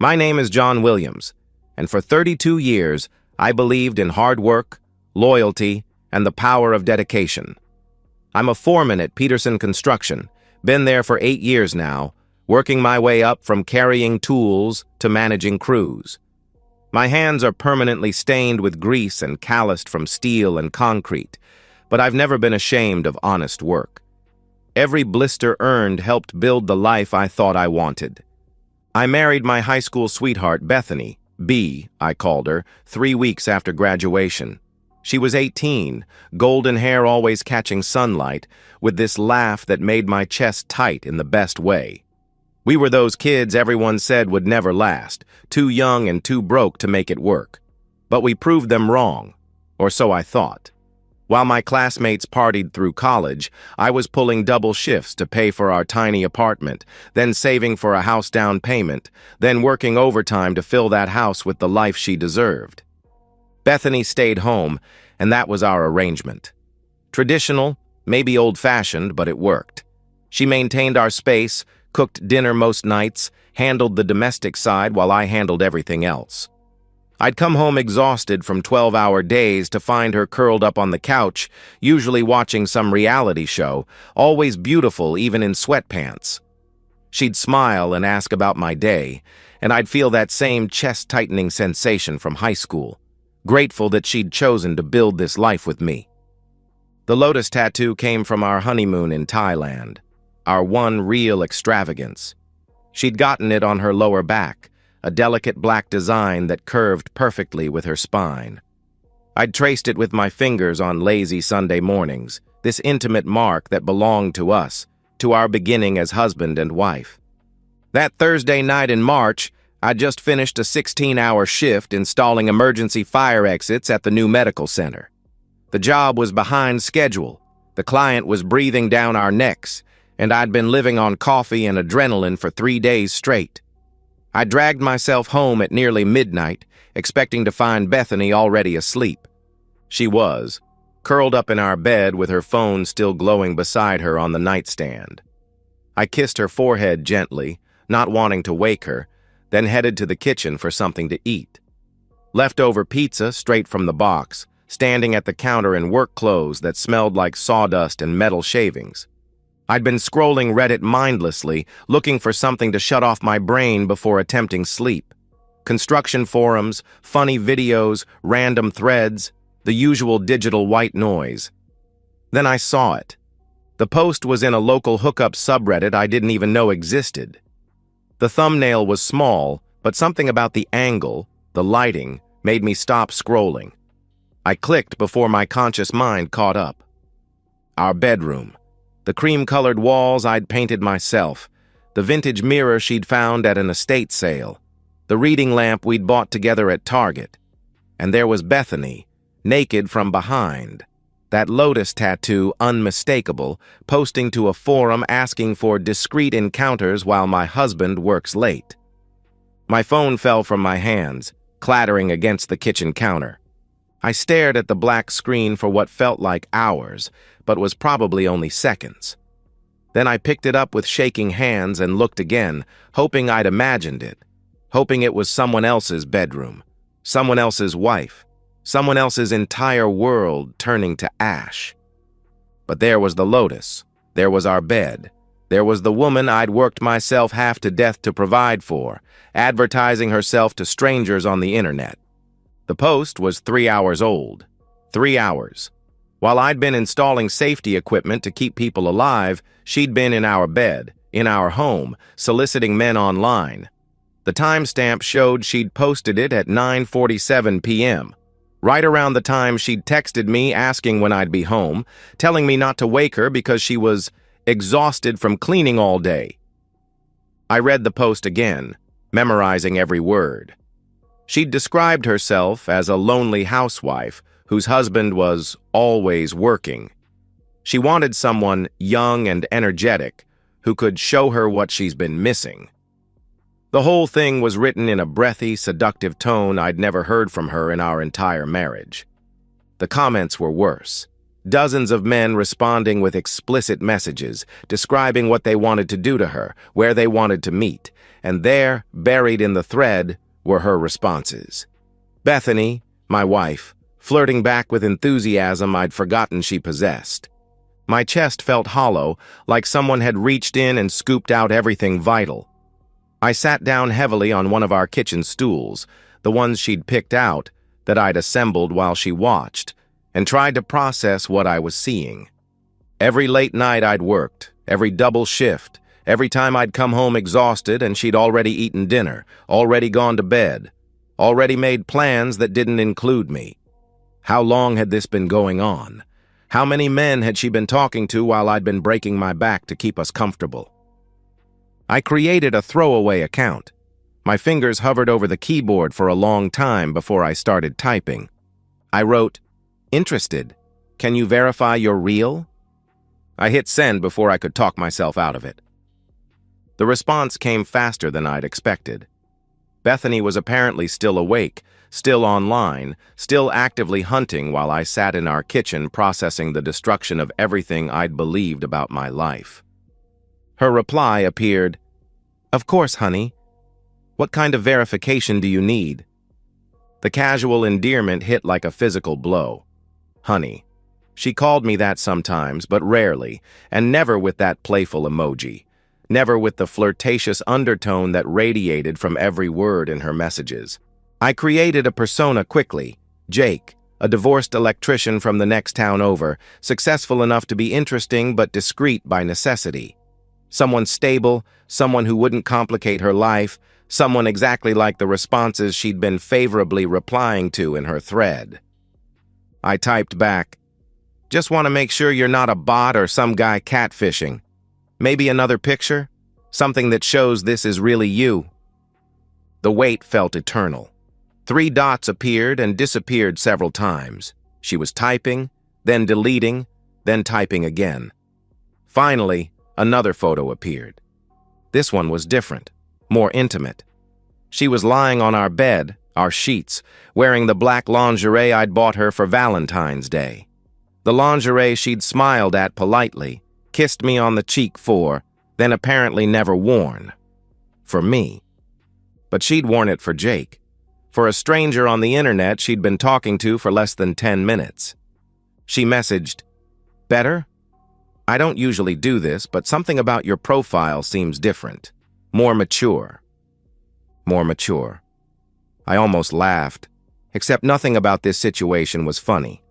My name is John Williams, and for 32 years, I believed in hard work, loyalty, and the power of dedication. I'm a foreman at Peterson Construction, been there for 8 years now, working my way up from carrying tools to managing crews. My hands are permanently stained with grease and calloused from steel and concrete, but I've never been ashamed of honest work. Every blister earned helped build the life I thought I wanted. I married my high school sweetheart, Bethany, B, I called her, 3 weeks after graduation. She was 18, golden hair always catching sunlight, with this laugh that made my chest tight in the best way. We were those kids everyone said would never last, too young and too broke to make it work. But we proved them wrong, or so I thought. While my classmates partied through college, I was pulling double shifts to pay for our tiny apartment, then saving for a house down payment, then working overtime to fill that house with the life she deserved. Bethany stayed home, and that was our arrangement. Traditional, maybe old-fashioned, but it worked. She maintained our space, cooked dinner most nights, handled the domestic side while I handled everything else. I'd come home exhausted from 12-hour days to find her curled up on the couch, usually watching some reality show, always beautiful even in sweatpants. She'd smile and ask about my day, and I'd feel that same chest-tightening sensation from high school, grateful that she'd chosen to build this life with me. The lotus tattoo came from our honeymoon in Thailand, our one real extravagance. She'd gotten it on her lower back, a delicate black design that curved perfectly with her spine. I'd traced it with my fingers on lazy Sunday mornings, this intimate mark that belonged to us, to our beginning as husband and wife. That Thursday night in March, I'd just finished a 16-hour shift installing emergency fire exits at the new medical center. The job was behind schedule, the client was breathing down our necks, and I'd been living on coffee and adrenaline for 3 days straight. I dragged myself home at nearly midnight, expecting to find Bethany already asleep. She was, curled up in our bed with her phone still glowing beside her on the nightstand. I kissed her forehead gently, not wanting to wake her, then headed to the kitchen for something to eat. Leftover pizza straight from the box, standing at the counter in work clothes that smelled like sawdust and metal shavings. I'd been scrolling Reddit mindlessly, looking for something to shut off my brain before attempting sleep. Construction forums, funny videos, random threads, the usual digital white noise. Then I saw it. The post was in a local hookup subreddit I didn't even know existed. The thumbnail was small, but something about the angle, the lighting, made me stop scrolling. I clicked before my conscious mind caught up. Our bedroom. The cream-colored walls I'd painted myself, the vintage mirror she'd found at an estate sale, the reading lamp we'd bought together at Target. And there was Bethany, naked from behind, that lotus tattoo unmistakable, posting to a forum asking for discreet encounters while my husband works late. My phone fell from my hands, clattering against the kitchen counter. I stared at the black screen for what felt like hours, but was probably only seconds. Then I picked it up with shaking hands and looked again, hoping I'd imagined it, hoping it was someone else's bedroom, someone else's wife, someone else's entire world turning to ash. But there was the lotus, there was our bed, there was the woman I'd worked myself half to death to provide for, advertising herself to strangers on the internet. The post was 3 hours old. 3 hours. While I'd been installing safety equipment to keep people alive, she'd been in our bed, in our home, soliciting men online. The timestamp showed she'd posted it at 9:47 p.m., right around the time she'd texted me asking when I'd be home, telling me not to wake her because she was exhausted from cleaning all day. I read the post again, memorizing every word. She'd described herself as a lonely housewife whose husband was always working. She wanted someone young and energetic who could show her what she's been missing. The whole thing was written in a breathy, seductive tone I'd never heard from her in our entire marriage. The comments were worse. Dozens of men responding with explicit messages, describing what they wanted to do to her, where they wanted to meet, and there, buried in the thread, were her responses. Bethany, my wife, flirting back with enthusiasm I'd forgotten she possessed. My chest felt hollow, like someone had reached in and scooped out everything vital. I sat down heavily on one of our kitchen stools, the ones she'd picked out, that I'd assembled while she watched, and tried to process what I was seeing. Every late night I'd worked, every double shift, every time I'd come home exhausted and she'd already eaten dinner, already gone to bed, already made plans that didn't include me. How long had this been going on? How many men had she been talking to while I'd been breaking my back to keep us comfortable? I created a throwaway account. My fingers hovered over the keyboard for a long time before I started typing. I wrote, "Interested. Can you verify you're real?" I hit send before I could talk myself out of it. The response came faster than I'd expected. Bethany was apparently still awake, still online, still actively hunting while I sat in our kitchen processing the destruction of everything I'd believed about my life. Her reply appeared, "Of course, honey. What kind of verification do you need?" The casual endearment hit like a physical blow. Honey. She called me that sometimes, but rarely, and never with that playful emoji. Never with the flirtatious undertone that radiated from every word in her messages. I created a persona quickly, Jake, a divorced electrician from the next town over, successful enough to be interesting but discreet by necessity. Someone stable, someone who wouldn't complicate her life, someone exactly like the responses she'd been favorably replying to in her thread. I typed back, "Just want to make sure you're not a bot or some guy catfishing. Maybe another picture? Something that shows this is really you." The wait felt eternal. 3 dots appeared and disappeared several times. She was typing, then deleting, then typing again. Finally, another photo appeared. This one was different, more intimate. She was lying on our bed, our sheets, wearing the black lingerie I'd bought her for Valentine's Day. The lingerie she'd smiled at politely, kissed me on the cheek for, then apparently never worn. For me. But she'd worn it for Jake. For a stranger on the internet she'd been talking to for less than 10 minutes. She messaged, "Better? I don't usually do this, but something about your profile seems different. More mature." More mature. I almost laughed, except nothing about this situation was funny.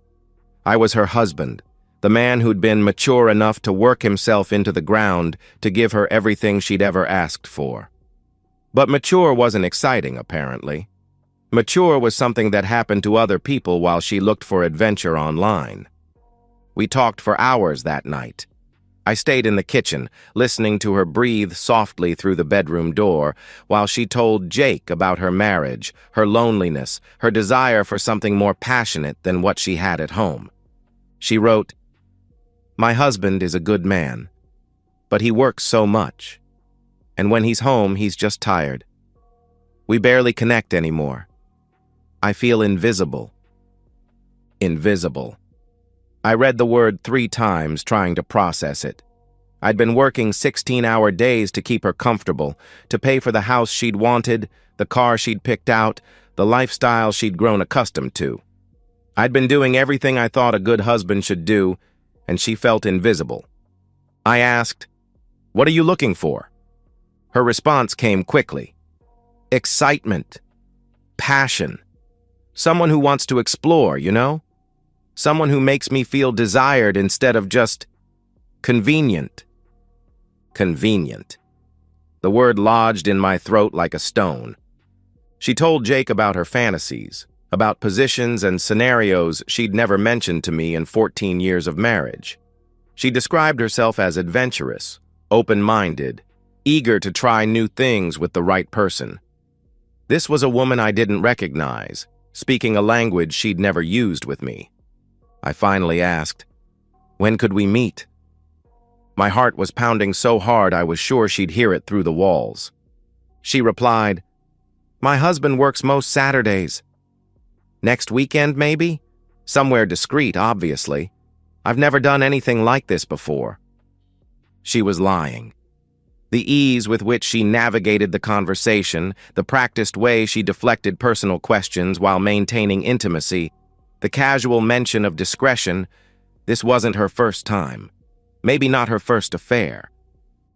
I was her husband, the man who'd been mature enough to work himself into the ground to give her everything she'd ever asked for. But mature wasn't exciting, apparently. Mature was something that happened to other people while she looked for adventure online. We talked for hours that night. I stayed in the kitchen, listening to her breathe softly through the bedroom door, while she told Jake about her marriage, her loneliness, her desire for something more passionate than what she had at home. She wrote, "My husband is a good man, but he works so much. And when he's home, he's just tired. We barely connect anymore. I feel invisible." Invisible. I read the word 3 times, trying to process it. I'd been working 16-hour days to keep her comfortable, to pay for the house she'd wanted, the car she'd picked out, the lifestyle she'd grown accustomed to. I'd been doing everything I thought a good husband should do, and she felt invisible. I asked, "What are you looking for?" Her response came quickly. "Excitement. Passion. Someone who wants to explore, you know? Someone who makes me feel desired instead of just convenient." Convenient. The word lodged in my throat like a stone. She told Jake about her fantasies, about positions and scenarios she'd never mentioned to me in 14 years of marriage. She described herself as adventurous, open-minded, eager to try new things with the right person. This was a woman I didn't recognize, speaking a language she'd never used with me. I finally asked, "When could we meet?" My heart was pounding so hard I was sure she'd hear it through the walls. She replied, "My husband works most Saturdays. Next weekend, maybe? Somewhere discreet, obviously. I've never done anything like this before." She was lying. The ease with which she navigated the conversation, the practiced way she deflected personal questions while maintaining intimacy, the casual mention of discretion. This wasn't her first time. Maybe not her first affair.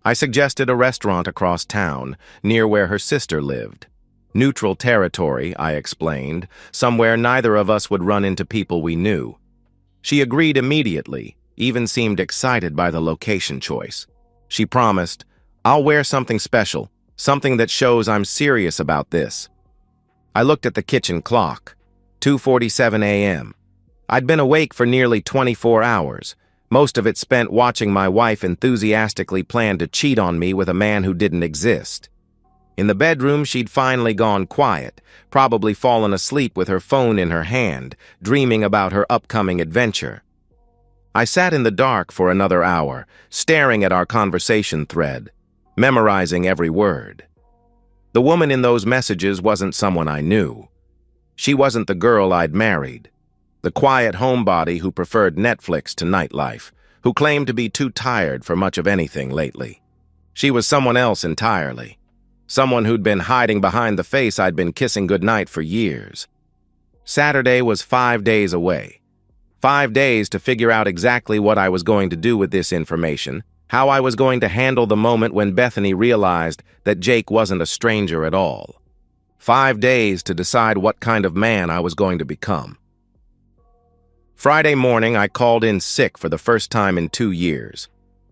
I suggested a restaurant across town, near where her sister lived. Neutral territory, I explained, somewhere neither of us would run into people we knew. She agreed immediately, even seemed excited by the location choice. She promised, "I'll wear something special, something that shows I'm serious about this." I looked at the kitchen clock. 2:47 a.m. I'd been awake for nearly 24 hours, most of it spent watching my wife enthusiastically plan to cheat on me with a man who didn't exist. In the bedroom, she'd finally gone quiet, probably fallen asleep with her phone in her hand, dreaming about her upcoming adventure. I sat in the dark for another hour, staring at our conversation thread, memorizing every word. The woman in those messages wasn't someone I knew. She wasn't the girl I'd married, the quiet homebody who preferred Netflix to nightlife, who claimed to be too tired for much of anything lately. She was someone else entirely. Someone who'd been hiding behind the face I'd been kissing goodnight for years. Saturday was 5 days away. 5 days to figure out exactly what I was going to do with this information, how I was going to handle the moment when Bethany realized that Jake wasn't a stranger at all. 5 days to decide what kind of man I was going to become. Friday morning, I called in sick for the first time in 2 years.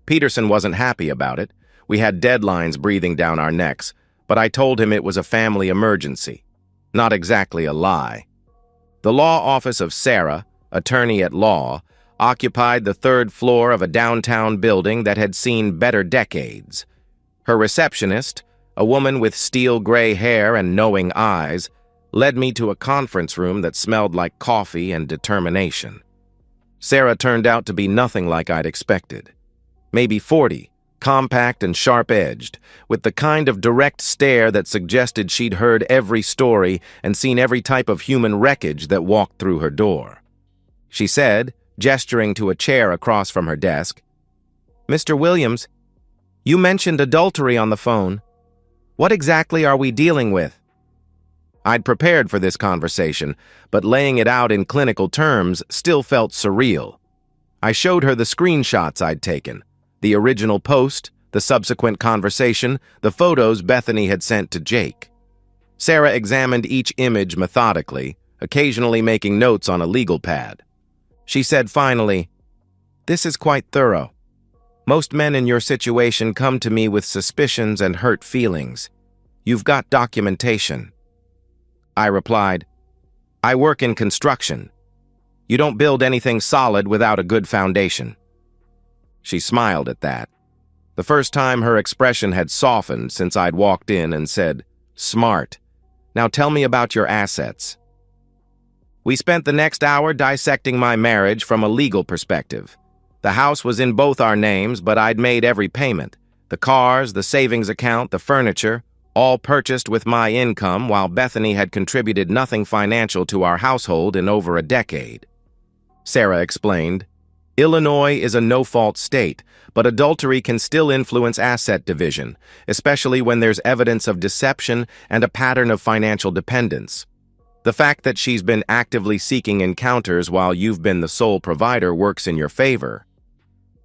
Peterson wasn't happy about it. We had deadlines breathing down our necks, but I told him it was a family emergency. Not exactly a lie. The law office of Sarah, attorney at law, occupied the 3rd floor of a downtown building that had seen better decades. Her receptionist, a woman with steel gray hair and knowing eyes, led me to a conference room that smelled like coffee and determination. Sarah turned out to be nothing like I'd expected. Maybe 40, compact and sharp-edged, with the kind of direct stare that suggested she'd heard every story and seen every type of human wreckage that walked through her door. She said, gesturing to a chair across from her desk, "Mr. Williams, you mentioned adultery on the phone. What exactly are we dealing with?" I'd prepared for this conversation, but laying it out in clinical terms still felt surreal. I showed her the screenshots I'd taken, the original post, the subsequent conversation, the photos Bethany had sent to Jake. Sarah examined each image methodically, occasionally making notes on a legal pad. She said finally, "This is quite thorough. Most men in your situation come to me with suspicions and hurt feelings. You've got documentation." I replied, "I work in construction. You don't build anything solid without a good foundation." She smiled at that. The first time her expression had softened since I'd walked in and said, "Smart. Now tell me about your assets." We spent the next hour dissecting my marriage from a legal perspective. The house was in both our names, but I'd made every payment. The cars, the savings account, the furniture, all purchased with my income while Bethany had contributed nothing financial to our household in over a decade. Sarah explained, "Illinois is a no-fault state, but adultery can still influence asset division, especially when there's evidence of deception and a pattern of financial dependence. The fact that she's been actively seeking encounters while you've been the sole provider works in your favor."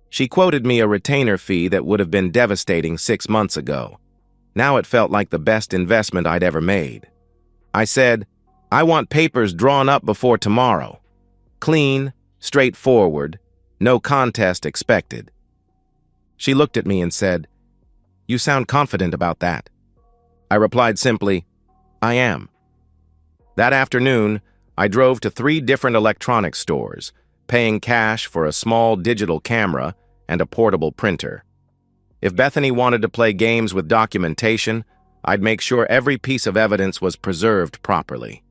She quoted me a retainer fee that would have been devastating 6 months ago. Now it felt like the best investment I'd ever made. I said, "I want papers drawn up before tomorrow. Clean, straightforward, no contest expected." She looked at me and said, "You sound confident about that." I replied simply, "I am." That afternoon, I drove to 3 different electronics stores, paying cash for a small digital camera and a portable printer. If Bethany wanted to play games with documentation, I'd make sure every piece of evidence was preserved properly.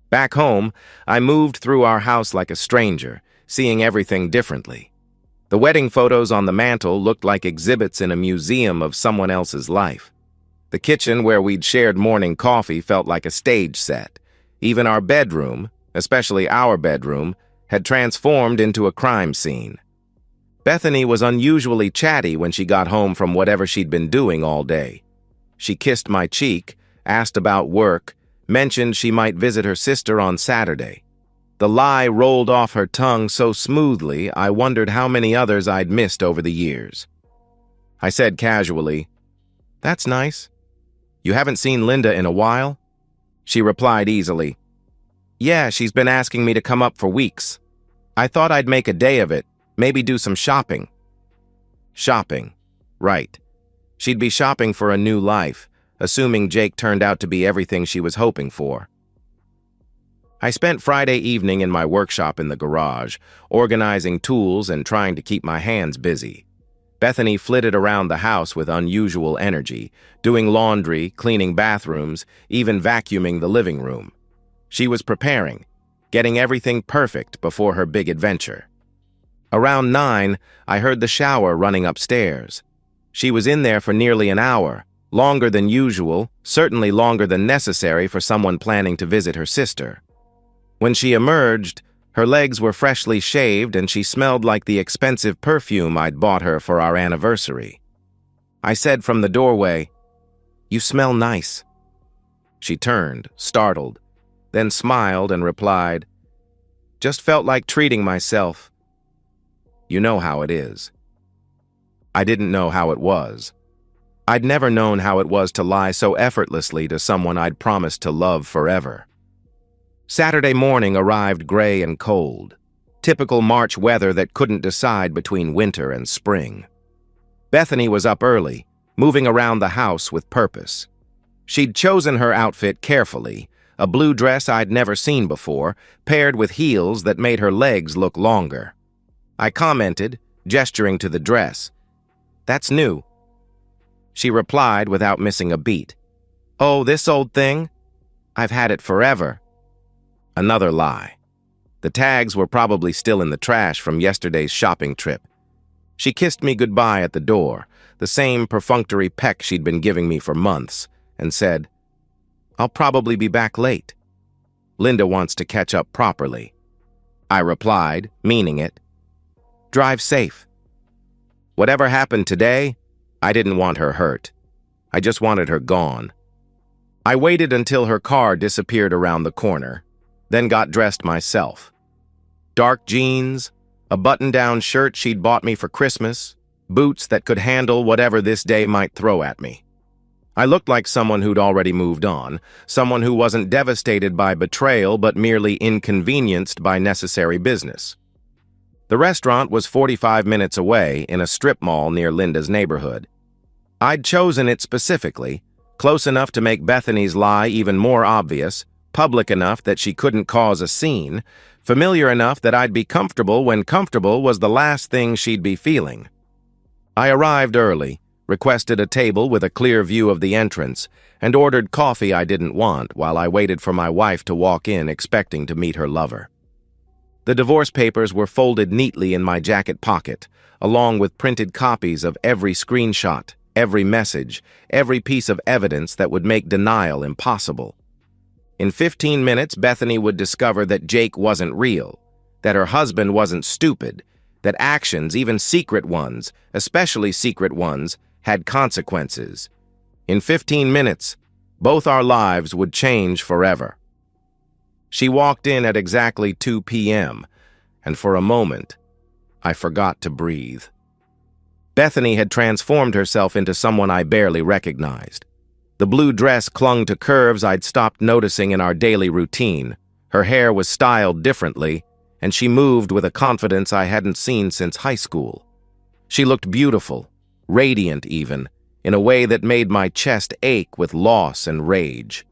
Back home, I moved through our house like a stranger, seeing everything differently. The wedding photos on the mantle looked like exhibits in a museum of someone else's life. The kitchen where we'd shared morning coffee felt like a stage set. Even our bedroom, especially our bedroom, had transformed into a crime scene. Bethany was unusually chatty when she got home from whatever she'd been doing all day. She kissed my cheek, asked about work, mentioned she might visit her sister on Saturday. The lie rolled off her tongue so smoothly I wondered how many others I'd missed over the years. I said casually, "That's nice. You haven't seen Linda in a while?" She replied easily, "Yeah, she's been asking me to come up for weeks. I thought I'd make a day of it, maybe do some shopping." Shopping. Right. She'd be shopping for a new life, assuming Jake turned out to be everything she was hoping for. I spent Friday evening in my workshop in the garage, organizing tools and trying to keep my hands busy. Bethany flitted around the house with unusual energy, doing laundry, cleaning bathrooms, even vacuuming the living room. She was preparing, getting everything perfect before her big adventure. Around 9, I heard the shower running upstairs. She was in there for nearly an hour, longer than usual, certainly longer than necessary for someone planning to visit her sister. When she emerged, her legs were freshly shaved and she smelled like the expensive perfume I'd bought her for our anniversary. I said from the doorway, "You smell nice." She turned, startled, then smiled and replied, "Just felt like treating myself. You know how it is." I didn't know how it was. I'd never known how it was to lie so effortlessly to someone I'd promised to love forever. Saturday morning arrived gray and cold, typical March weather that couldn't decide between winter and spring. Bethany was up early, moving around the house with purpose. She'd chosen her outfit carefully, a blue dress I'd never seen before, paired with heels that made her legs look longer. I commented, gesturing to the dress, "That's new." She replied without missing a beat, "Oh, this old thing? I've had it forever." Another lie. The tags were probably still in the trash from yesterday's shopping trip. She kissed me goodbye at the door, the same perfunctory peck she'd been giving me for months, and said, "I'll probably be back late. Linda wants to catch up properly." I replied, meaning it, "Drive safe." Whatever happened today, I didn't want her hurt. I just wanted her gone. I waited until her car disappeared around the corner, then got dressed myself. Dark jeans, a button-down shirt she'd bought me for Christmas, boots that could handle whatever this day might throw at me. I looked like someone who'd already moved on, someone who wasn't devastated by betrayal but merely inconvenienced by necessary business. The restaurant was 45 minutes away in a strip mall near Linda's neighborhood. I'd chosen it specifically, close enough to make Bethany's lie even more obvious, public enough that she couldn't cause a scene, familiar enough that I'd be comfortable when comfortable was the last thing she'd be feeling. I arrived early, requested a table with a clear view of the entrance, and ordered coffee I didn't want while I waited for my wife to walk in expecting to meet her lover. The divorce papers were folded neatly in my jacket pocket, along with printed copies of every screenshot, every message, every piece of evidence that would make denial impossible. In 15 minutes, Bethany would discover that Jake wasn't real, that her husband wasn't stupid, that actions, even secret ones, especially secret ones, had consequences. In 15 minutes, both our lives would change forever. She walked in at exactly 2 p.m., and for a moment, I forgot to breathe. Bethany had transformed herself into someone I barely recognized. The blue dress clung to curves I'd stopped noticing in our daily routine. Her hair was styled differently, and she moved with a confidence I hadn't seen since high school. She looked beautiful, radiant even, in a way that made my chest ache with loss and rage.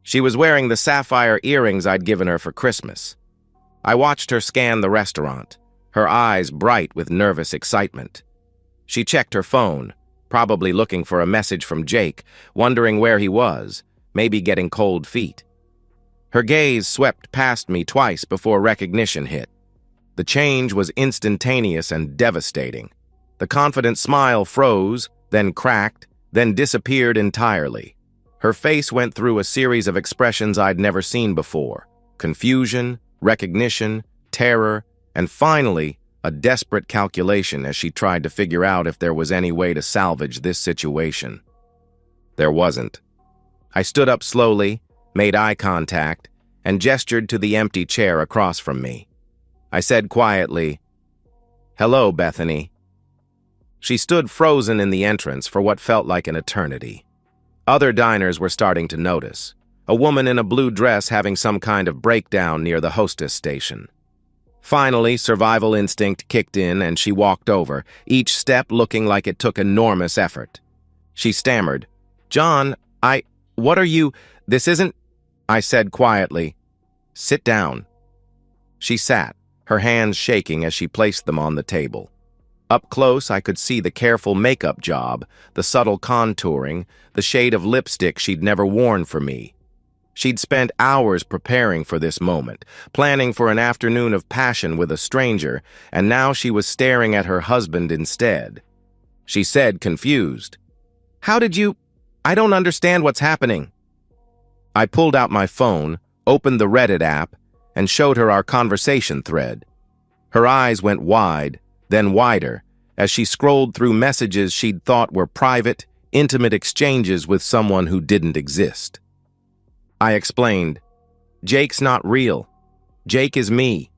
She was wearing the sapphire earrings I'd given her for Christmas. I watched her scan the restaurant, her eyes bright with nervous excitement. She checked her phone, probably looking for a message from Jake, wondering where he was, maybe getting cold feet. Her gaze swept past me twice before recognition hit. The change was instantaneous and devastating. The confident smile froze, then cracked, then disappeared entirely. Her face went through a series of expressions I'd never seen before: confusion, recognition, terror, and finally, a desperate calculation as she tried to figure out if there was any way to salvage this situation. There wasn't. I stood up slowly, made eye contact, and gestured to the empty chair across from me. I said quietly, "Hello, Bethany." She stood frozen in the entrance for what felt like an eternity. Other diners were starting to notice. A woman in a blue dress having some kind of breakdown near the hostess station. Finally, survival instinct kicked in and she walked over, each step looking like it took enormous effort. She stammered, "John, what are you, this isn't—" I said quietly, "Sit down." She sat, her hands shaking as she placed them on the table. Up close, I could see the careful makeup job, the subtle contouring, the shade of lipstick she'd never worn for me. She'd spent hours preparing for this moment, planning for an afternoon of passion with a stranger, and now she was staring at her husband instead. She said, confused, "How did you— I don't understand what's happening." I pulled out my phone, opened the Reddit app, and showed her our conversation thread. Her eyes went wide, then wider, as she scrolled through messages she'd thought were private, intimate exchanges with someone who didn't exist. I explained, "Jake's not real. Jake is me.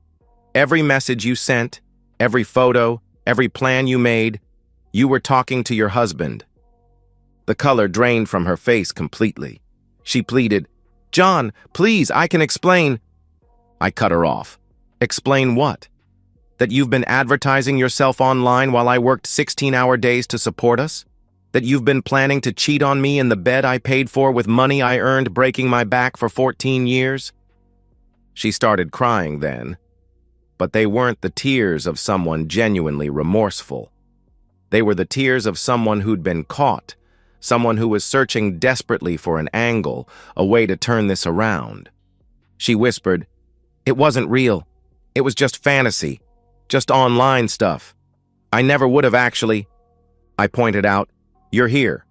Every message you sent, every photo, every plan you made, you were talking to your husband." The color drained from her face completely. She pleaded, "John, please, I can explain." I cut her off. "Explain what? That you've been advertising yourself online while I worked 16-hour days to support us? That you've been planning to cheat on me in the bed I paid for with money I earned breaking my back for 14 years? She started crying then, but they weren't the tears of someone genuinely remorseful. They were the tears of someone who'd been caught, someone who was searching desperately for an angle, a way to turn this around. She whispered, "It wasn't real. It was just fantasy, just online stuff. I never would have actually—" I pointed out, "You're here.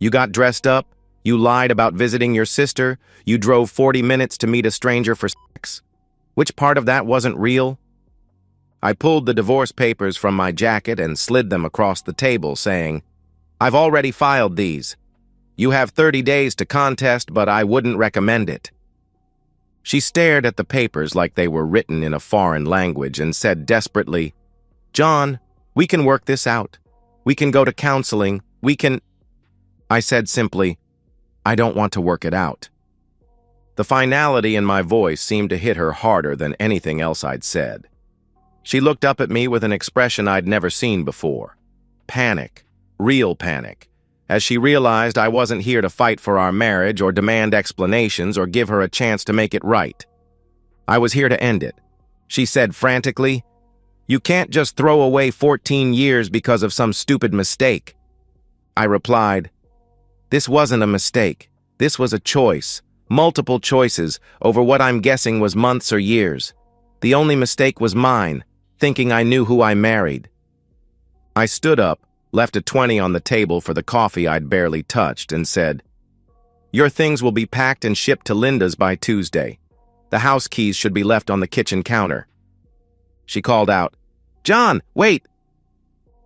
You got dressed up, you lied about visiting your sister, you drove 40 minutes to meet a stranger for sex. Which part of that wasn't real?" I pulled the divorce papers from my jacket and slid them across the table, saying, "I've already filed these. You have 30 days to contest, but I wouldn't recommend it." She stared at the papers like they were written in a foreign language and said desperately, "John, we can work this out. We can go to counseling. We can—" I said simply, "I don't want to work it out." The finality in my voice seemed to hit her harder than anything else I'd said. She looked up at me with an expression I'd never seen before. Panic, real panic, as she realized I wasn't here to fight for our marriage or demand explanations or give her a chance to make it right. I was here to end it. She said frantically, "You can't just throw away 14 years because of some stupid mistake." I replied, "This wasn't a mistake. This was a choice, multiple choices over what I'm guessing was months or years. The only mistake was mine, thinking I knew who I married." I stood up, left a 20 on the table for the coffee I'd barely touched, and said, "Your things will be packed and shipped to Linda's by Tuesday. The house keys should be left on the kitchen counter." She called out, "John, wait!"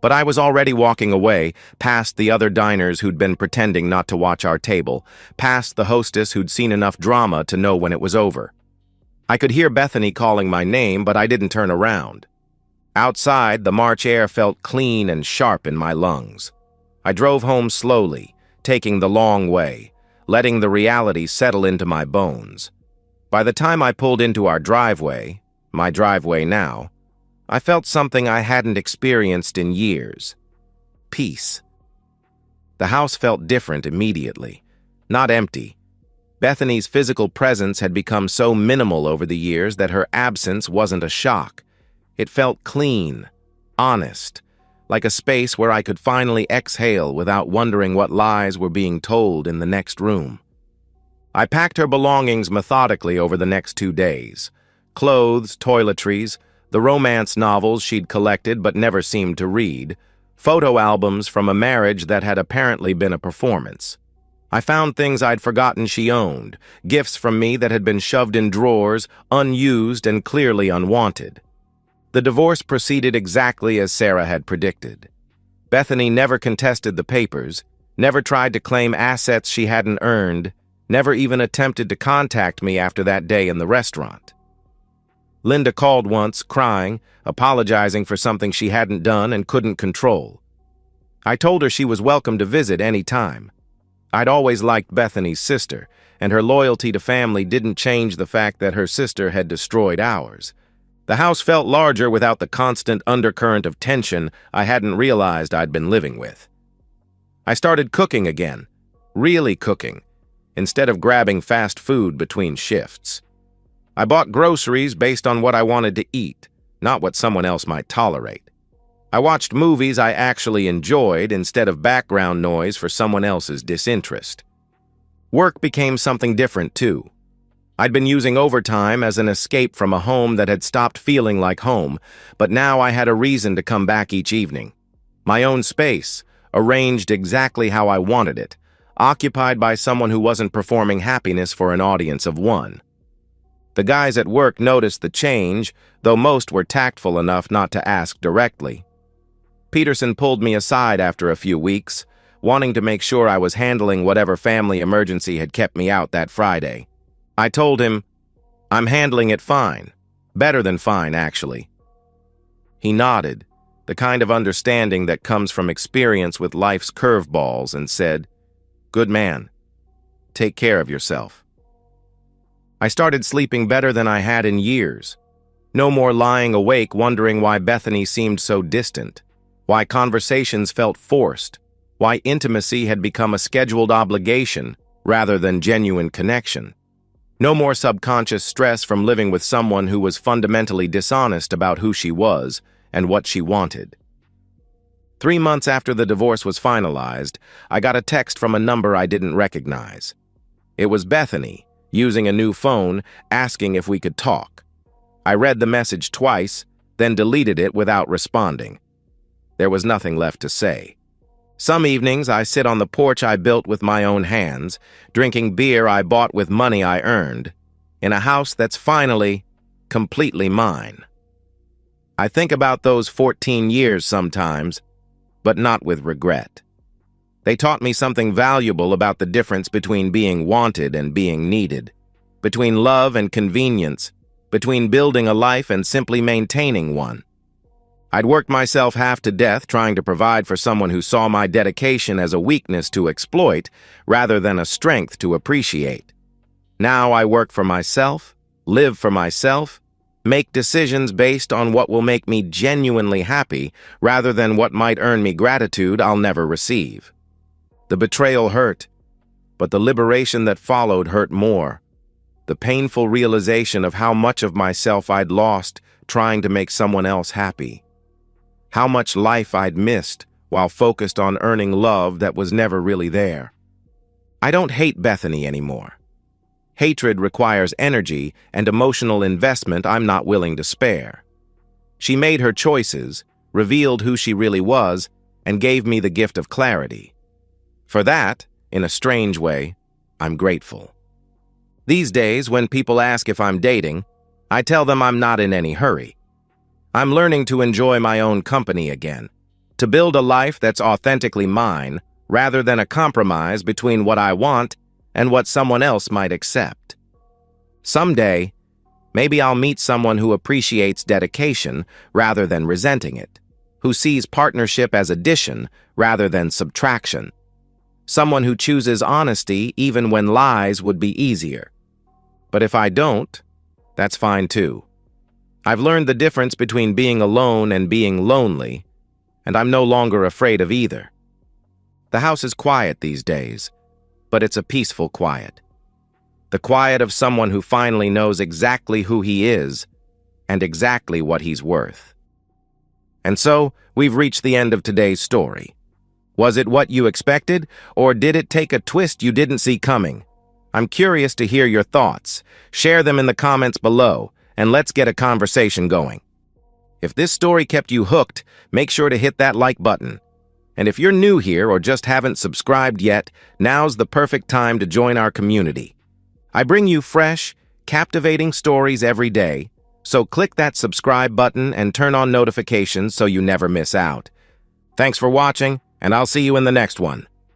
But I was already walking away, past the other diners who'd been pretending not to watch our table, past the hostess who'd seen enough drama to know when it was over. I could hear Bethany calling my name, but I didn't turn around. Outside, the March air felt clean and sharp in my lungs. I drove home slowly, taking the long way, letting the reality settle into my bones. By the time I pulled into our driveway, my driveway now, I felt something I hadn't experienced in years. Peace. The house felt different immediately, not empty. Bethany's physical presence had become so minimal over the years that her absence wasn't a shock. It felt clean, honest, like a space where I could finally exhale without wondering what lies were being told in the next room. I packed her belongings methodically over the next 2 days. Clothes, toiletries, the romance novels she'd collected but never seemed to read, photo albums from a marriage that had apparently been a performance. I found things I'd forgotten she owned, gifts from me that had been shoved in drawers, unused and clearly unwanted. The divorce proceeded exactly as Sarah had predicted. Bethany never contested the papers, never tried to claim assets she hadn't earned, never even attempted to contact me after that day in the restaurant. Linda called once, crying, apologizing for something she hadn't done and couldn't control. I told her she was welcome to visit any time. I'd always liked Bethany's sister, and her loyalty to family didn't change the fact that her sister had destroyed ours. The house felt larger without the constant undercurrent of tension I hadn't realized I'd been living with. I started cooking again, really cooking, instead of grabbing fast food between shifts. I bought groceries based on what I wanted to eat, not what someone else might tolerate. I watched movies I actually enjoyed instead of background noise for someone else's disinterest. Work became something different, too. I'd been using overtime as an escape from a home that had stopped feeling like home, but now I had a reason to come back each evening. My own space, arranged exactly how I wanted it, occupied by someone who wasn't performing happiness for an audience of one. The guys at work noticed the change, though most were tactful enough not to ask directly. Peterson pulled me aside after a few weeks, wanting to make sure I was handling whatever family emergency had kept me out that Friday. I told him, "I'm handling it fine. Better than fine, actually." He nodded, the kind of understanding that comes from experience with life's curveballs, and said, "Good man. Take care of yourself." I started sleeping better than I had in years. No more lying awake wondering why Bethany seemed so distant, why conversations felt forced, why intimacy had become a scheduled obligation rather than genuine connection. No more subconscious stress from living with someone who was fundamentally dishonest about who she was and what she wanted. 3 months after the divorce was finalized, I got a text from a number I didn't recognize. It was Bethany, using a new phone, asking if we could talk. I read the message twice, then deleted it without responding. There was nothing left to say. Some evenings I sit on the porch I built with my own hands, drinking beer I bought with money I earned, in a house that's finally, completely mine. I think about those 14 years sometimes, but not with regret. They taught me something valuable about the difference between being wanted and being needed, between love and convenience, between building a life and simply maintaining one. I'd worked myself half to death trying to provide for someone who saw my dedication as a weakness to exploit rather than a strength to appreciate. Now I work for myself, live for myself, make decisions based on what will make me genuinely happy rather than what might earn me gratitude I'll never receive. The betrayal hurt, but the liberation that followed hurt more. The painful realization of how much of myself I'd lost trying to make someone else happy. How much life I'd missed while focused on earning love that was never really there. I don't hate Bethany anymore. Hatred requires energy and emotional investment I'm not willing to spare. She made her choices, revealed who she really was, and gave me the gift of clarity. For that, in a strange way, I'm grateful. These days, when people ask if I'm dating, I tell them I'm not in any hurry. I'm learning to enjoy my own company again, to build a life that's authentically mine, rather than a compromise between what I want and what someone else might accept. Someday, maybe I'll meet someone who appreciates dedication rather than resenting it, who sees partnership as addition rather than subtraction, someone who chooses honesty even when lies would be easier. But if I don't, that's fine too. I've learned the difference between being alone and being lonely, and I'm no longer afraid of either. The house is quiet these days, but it's a peaceful quiet. The quiet of someone who finally knows exactly who he is and exactly what he's worth. And so, we've reached the end of today's story. Was it what you expected, or did it take a twist you didn't see coming? I'm curious to hear your thoughts. Share them in the comments below, and let's get a conversation going. If this story kept you hooked, make sure to hit that like button. And if you're new here or just haven't subscribed yet, now's the perfect time to join our community. I bring you fresh, captivating stories every day, So click that subscribe button and turn on notifications so you never miss out. Thanks for watching, and I'll see you in the next one.